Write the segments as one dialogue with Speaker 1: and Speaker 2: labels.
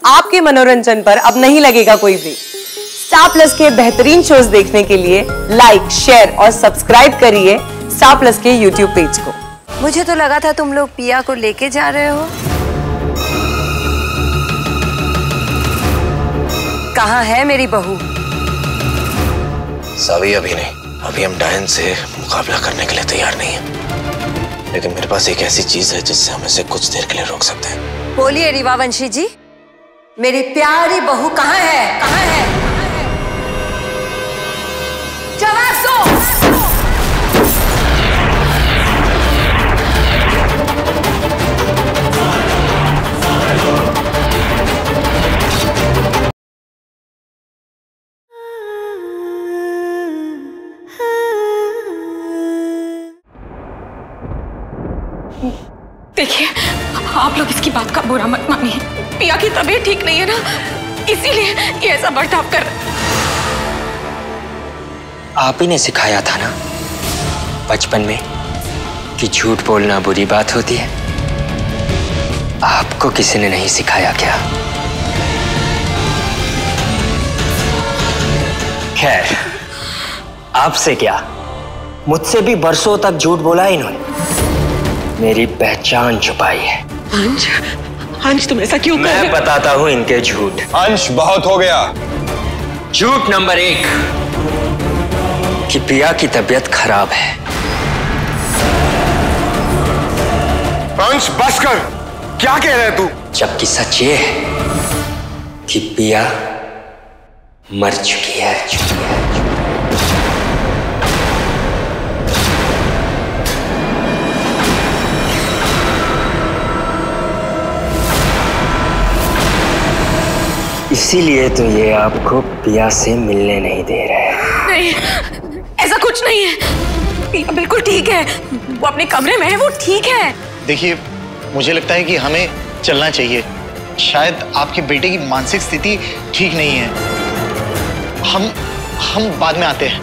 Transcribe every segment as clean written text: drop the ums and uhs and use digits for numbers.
Speaker 1: आपके मनोरंजन पर अब नहीं लगेगा कोई ब्रेक। स्टार प्लस के बेहतरीन शोज देखने के लिए लाइक, शेयर और सब्सक्राइब करिए स्टार प्लस के यूट्यूब पेज को।
Speaker 2: मुझे तो लगा था तुम लोग पिया को लेके जा रहे हो। कहाँ है मेरी बहू?
Speaker 3: सावी अभी नहीं, अभी हम डायन से मुकाबला करने के लिए तैयार नहीं है, लेकिन मेरे पास एक ऐसी चीज है जिससे हम इसे कुछ देर के लिए रोक सकते हैं।
Speaker 2: बोलिए रीवावंशी जी, मेरी प्यारी बहू कहाँ है? कहाँ है?
Speaker 4: देखिए, आप लोग इसकी बात का बुरा मत मानिए। पिया की तबीयत ठीक नहीं है ना, इसीलिए ये ऐसा बर्ताव कर।
Speaker 5: आप ही ने सिखाया था ना बचपन में कि झूठ बोलना बुरी बात होती है। आपको किसी ने नहीं सिखाया क्या? खैर, आपसे क्या, मुझसे भी बरसों तक झूठ बोला इन्होंने, मेरी पहचान छुपाई है।
Speaker 4: अंश, अंश तुम ऐसा क्यों कर रहे हो?
Speaker 5: मैं बताता हूं इनके झूठ।
Speaker 6: अंश, बहुत हो गया।
Speaker 5: झूठ नंबर 1 कि पिया की तबीयत खराब है।
Speaker 6: अंश, बस कर, क्या कह रहा है तू?
Speaker 5: जबकि सच ये है कि पिया मर चुकी है। इसीलिए तो ये आपको पिया से मिलने नहीं दे रहे।
Speaker 4: नहीं, ऐसा कुछ नहीं है। पिया बिल्कुल ठीक है, वो अपने कमरे में है, वो ठीक है।
Speaker 7: देखिए, मुझे लगता है कि हमें चलना चाहिए। शायद आपके बेटे की मानसिक स्थिति ठीक नहीं है। हम बाद में आते हैं।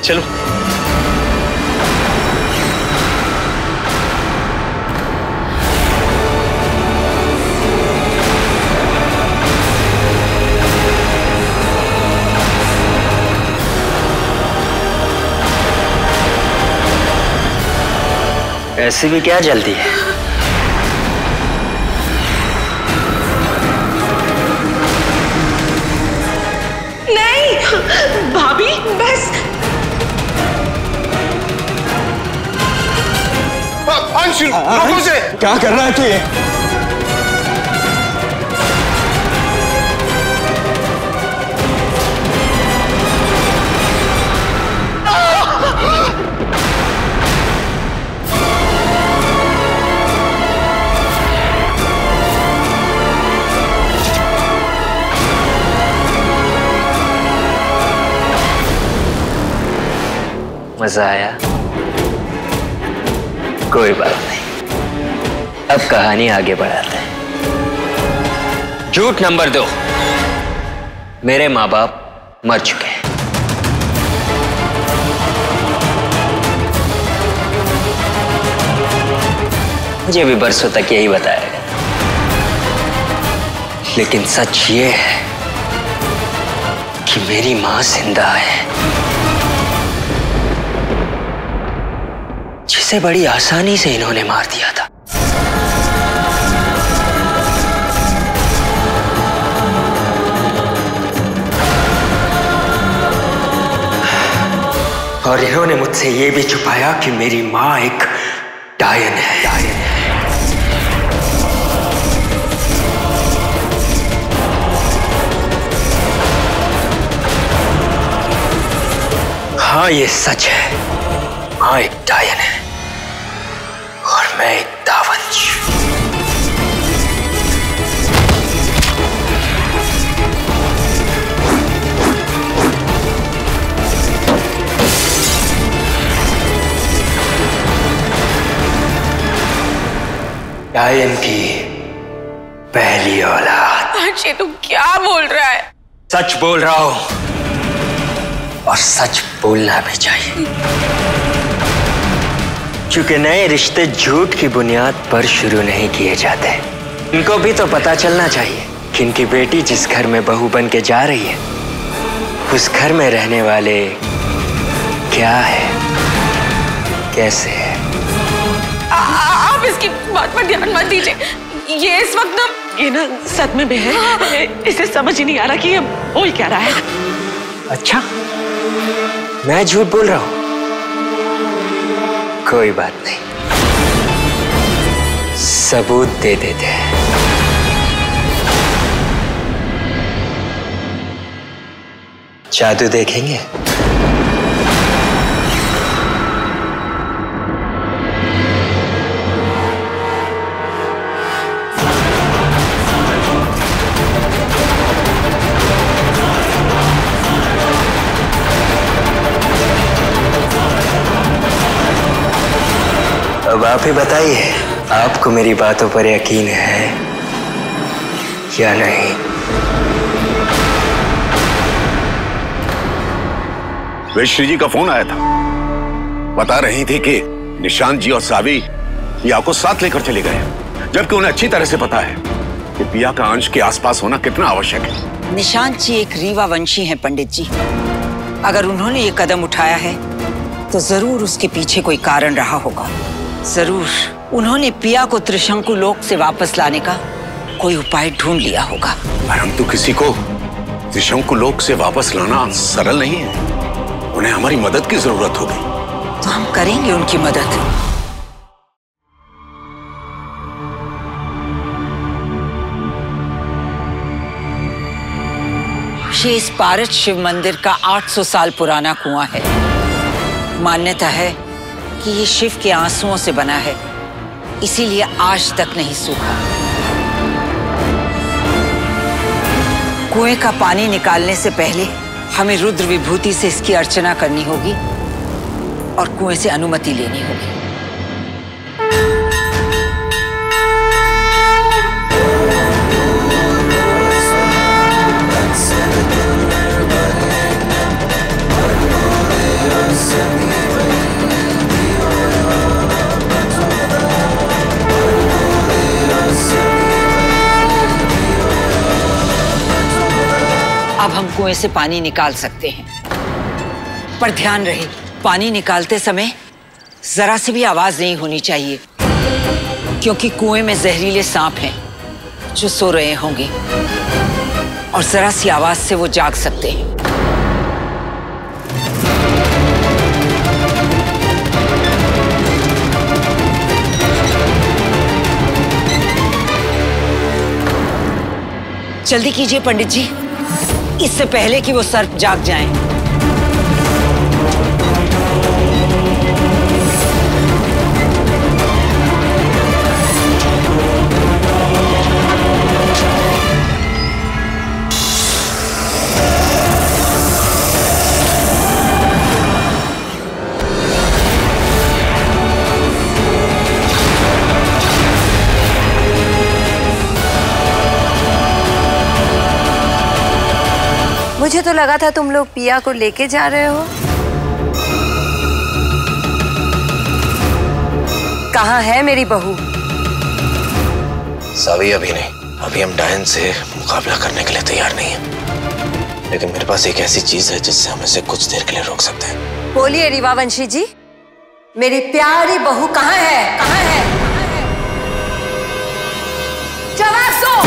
Speaker 7: चलो।
Speaker 5: ऐसी भी क्या जल्दी है?
Speaker 4: नहीं भाभी, बस।
Speaker 6: अंश, रुको से। क्या कर रहा है तू? ये
Speaker 5: मजा आया? कोई बात नहीं, अब कहानी आगे बढ़ाते हैं। झूठ नंबर 2, मेरे माँ बाप मर चुके हैं। मुझे भी बरसों तक यही बताया गया, लेकिन सच ये है कि मेरी माँ जिंदा है, जिसे बड़ी आसानी से इन्होंने मार दिया था। और इन्होंने मुझसे ये भी छुपाया कि मेरी माँ एक डायन है। हाँ, ये सच है, माँ एक डायन है और मैं एक दावंश। डायन की पहली औलाद।
Speaker 4: अंशे, तुम क्या बोल रहा है?
Speaker 5: सच बोल रहा हूं, और सच बोलना भी चाहिए, क्योंकि नए रिश्ते झूठ की बुनियाद पर शुरू नहीं किए जाते। इनको भी तो पता चलना चाहिए कि इनकी बेटी जिस घर में बहू बन के जा रही है उस घर में रहने वाले क्या है, कैसे है।
Speaker 4: आप इसकी बात पर ध्यान मत दीजिए। ये इस वक्त ना सदमे में है। इसे समझ ही नहीं आ रहा कि ये बोल क्या रहा है।
Speaker 5: अच्छा, मैं झूठ बोल रहा हूं? कोई बात नहीं, सबूत दे देते हैं। जादू देखेंगे? अब आप ही बताइए, आपको मेरी बातों पर यकीन है या नहीं?
Speaker 6: वैश्री जी का फोन आया था, बता रही थी कि निशांत जी और सावी पिया को साथ लेकर चले गए, जबकि उन्हें अच्छी तरह से पता है कि पिया का अंश के आसपास होना कितना आवश्यक है।
Speaker 8: निशांत जी एक रीवा वंशी हैं पंडित जी। अगर उन्होंने ये कदम उठाया है तो जरूर उसके पीछे कोई कारण रहा होगा। जरूर उन्होंने पिया को त्रिशंकु लोक से वापस लाने का कोई उपाय ढूंढ लिया होगा।
Speaker 6: परंतु किसी को त्रिशंकु लोक से वापस लाना सरल नहीं है, उन्हें हमारी मदद की जरूरत होगी।
Speaker 8: तो हम करेंगे उनकी मदद। ये इस पारस शिव मंदिर का 800 साल पुराना कुआं है। मान्यता है कि ये शिव के आंसुओं से बना है, इसीलिए आज तक नहीं सूखा। कुएं का पानी निकालने से पहले हमें रुद्र विभूति से इसकी अर्चना करनी होगी और कुएं से अनुमति लेनी होगी। अब हम कुएं से पानी निकाल सकते हैं, पर ध्यान रहे पानी निकालते समय जरा सी भी आवाज नहीं होनी चाहिए, क्योंकि कुएं में जहरीले सांप हैं जो सो रहे होंगे और जरा सी आवाज से वो जाग सकते हैं। जल्दी कीजिए पंडित जी, इससे पहले कि वो सर्प जाग जाएं।
Speaker 2: मुझे तो लगा था तुम लोग पिया को लेके जा रहे हो। कहाँ है मेरी बहू?
Speaker 3: सावी अभी नहीं, अभी हम डायन से मुकाबला करने के लिए तैयार नहीं हैं। लेकिन मेरे पास एक ऐसी चीज है जिससे हम इसे कुछ देर के लिए रोक सकते हैं।
Speaker 2: बोलिए रीवावंशी जी, मेरी प्यारी बहू कहाँ है? कहाँ है? जवाब दो।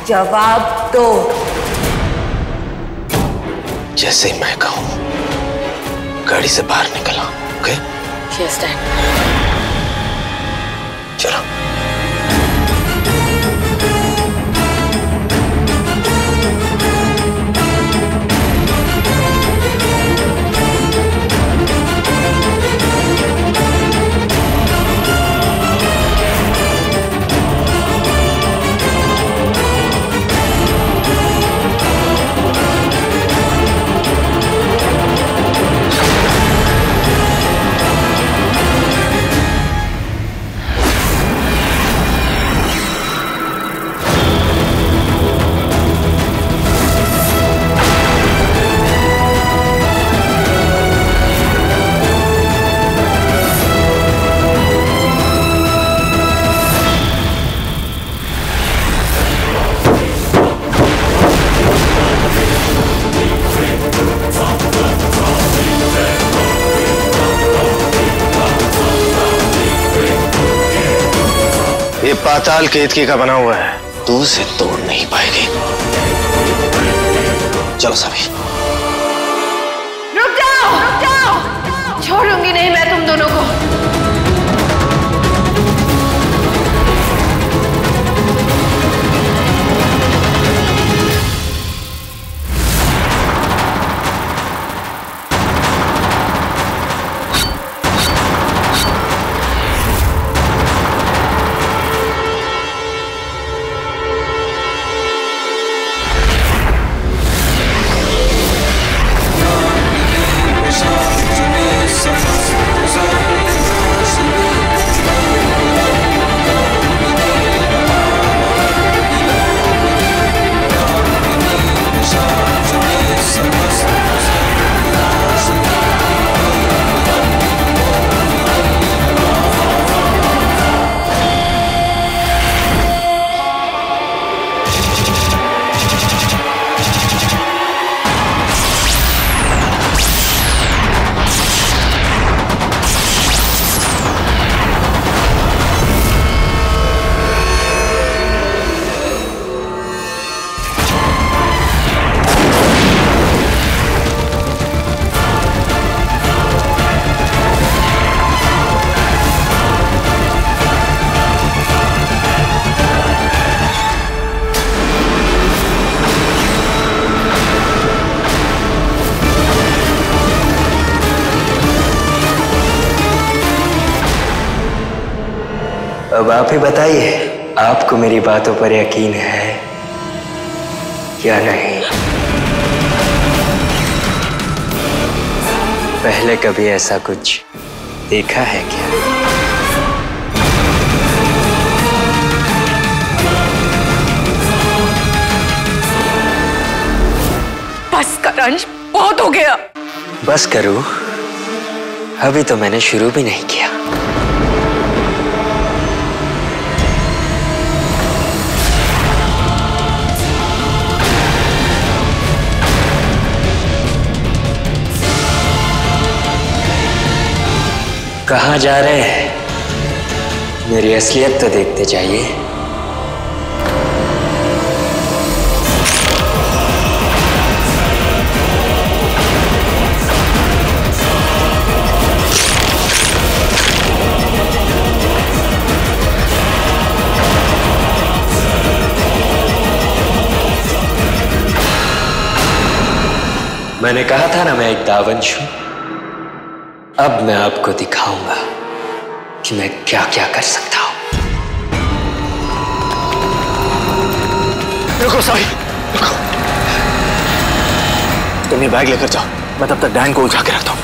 Speaker 2: जवाब दो।
Speaker 3: जैसे ही मैं कहूं गाड़ी से बाहर निकला। ओके?
Speaker 4: Yes dad.
Speaker 3: चलो। ये पाताल केतकी का बना हुआ है, तू उसे तोड़ नहीं पाएगी। चलो सभी।
Speaker 4: रुक जाओ, छोड़ूंगी नहीं मैं तुम दोनों को।
Speaker 5: अब आप ही बताइए, आपको मेरी बातों पर यकीन है या नहीं? पहले कभी ऐसा कुछ देखा है क्या?
Speaker 4: बस कर अंश, बहुत हो गया।
Speaker 5: बस करूं? अभी तो मैंने शुरू भी नहीं किया। कहाँ जा रहे हैं? मेरी असलियत तो देखते जाइए। मैंने कहा था ना मैं एक दावंश हूं। अब मैं आपको दिखाऊंगा कि मैं क्या क्या कर सकता हूं।
Speaker 3: रुको सावी, रुको। तुम ये बैग लेकर जाओ, मैं तब तक डैन को उठा के रखता हूं।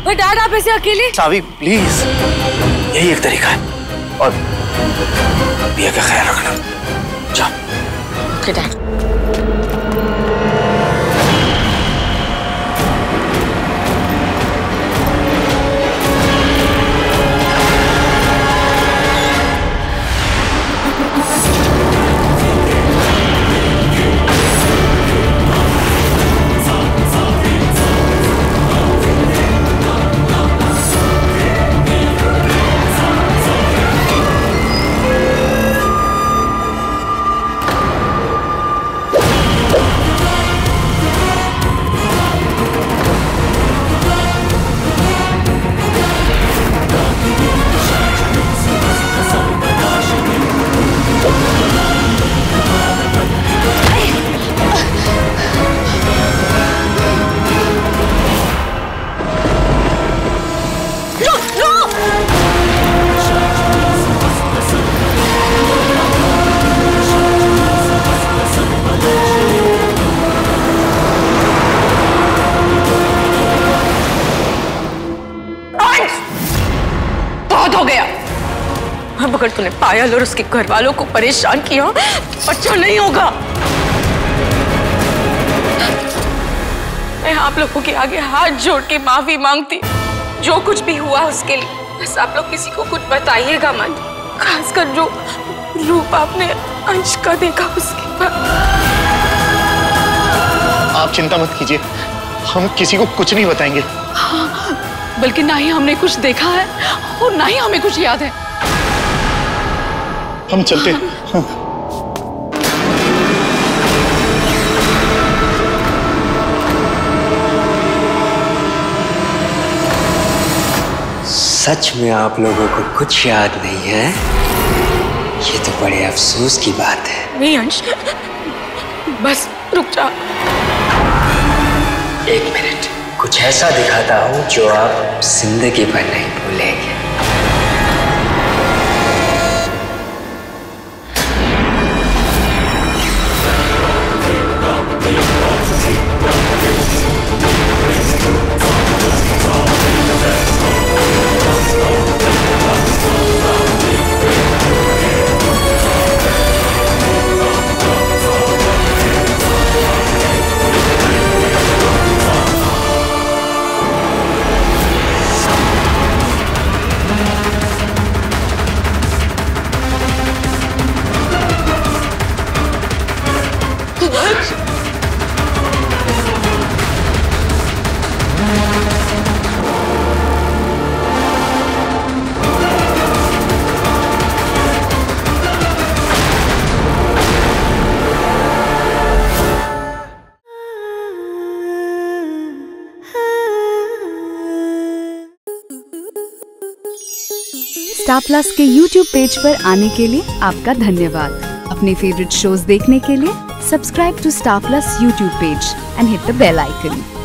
Speaker 4: पर डैड आप ऐसे अकेले?
Speaker 3: सावी प्लीज, यही एक तरीका है। और पिया का ख्याल रखना। जाओ।
Speaker 4: Okay dad. अब अगर तूने पायल और उसके घर वालों को परेशान किया तो अच्छा नहीं होगा। मैं आप लोगों के आगे हाथ जोड़ के माफी मांगती, जो कुछ भी हुआ उसके लिए। बस आप लोग किसी को कुछ बताइएगा मत, खासकर जो रूप आपने अंश का देखा उसके बाद।
Speaker 7: आप चिंता मत कीजिए, हम किसी को कुछ नहीं बताएंगे।
Speaker 4: हाँ, बल्कि ना ही हमने कुछ देखा है और ना ही हमें कुछ याद है।
Speaker 7: हम चलते हैं।
Speaker 5: सच में आप लोगों को कुछ याद नहीं है? ये तो बड़े अफसोस की बात है।
Speaker 4: नहीं अंश, बस रुक जा।
Speaker 5: एक मिनट, कुछ ऐसा दिखाता हूँ जो आप जिंदगी भर नहीं भूलेंगे।
Speaker 9: स्टार प्लस के YouTube पेज पर आने के लिए आपका धन्यवाद। अपने फेवरेट शोज देखने के लिए subscribe to Star Plus YouTube page and hit the bell icon.